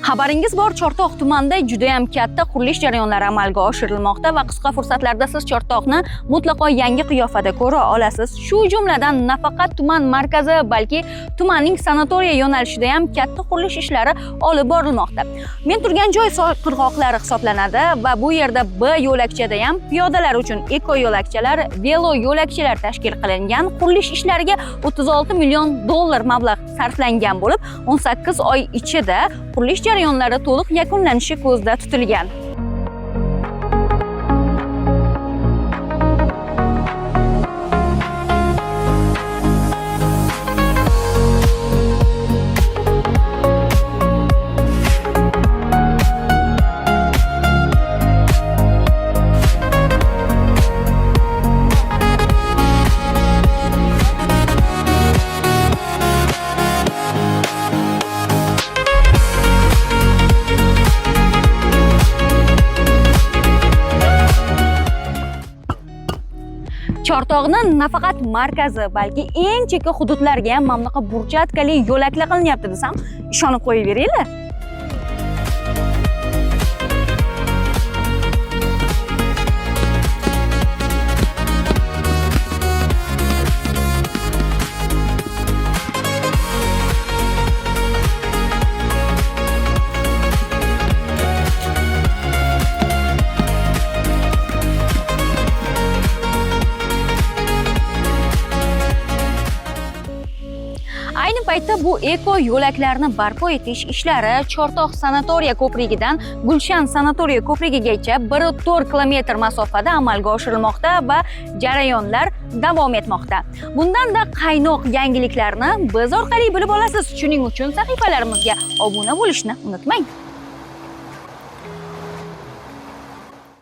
Xabaringiz bor, Chortoq tumanida juda ham katta qurilish jarayonlari amalga oshirilmoqda va qisqa fursatlarda siz Chortoqni mutlaqo yangi qiyofada ko'ra olasiz. Shu jumladan nafaqat tuman markazi, balki tumanning sanatoriya yo'nalishida ham katta qurilish ishlari olib borilmoqda. Men turgan joy Soy qirg'oqlari hisoblanadi va bu yerda B yo'lakchada ham piyodalar uchun eko yo'lakchalar, velo yo'lakchalar tashkil qilingan. Qurilish ishlariga 36 million dollar mablag' sarflangan bo'lib, 18 oy ichida qurilish jarayonlari to'liq yakunlanishi ko'zda tutilgan. Chortoqni nafaqat markazi, balki eng chekka hududlarga ham mana bunaqa burchatkali yo'laklar qilinyapti desam, ishonib qo'yaveringlar. Ayni paytda bu eko yo'laklarni barpo etish ishlari Chortoq sanatoriya ko'prigidan Gulshan sanatoriya ko'prigigacha 1,4 kilometr masofada amalga oshirilmoqda va jarayonlar davom etmoqda. Bundan-da qaynoq yangiliklarni biz orqali bilib olasiz. Shuning uchun sahifalarimizga obuna bo'lishni unutmang.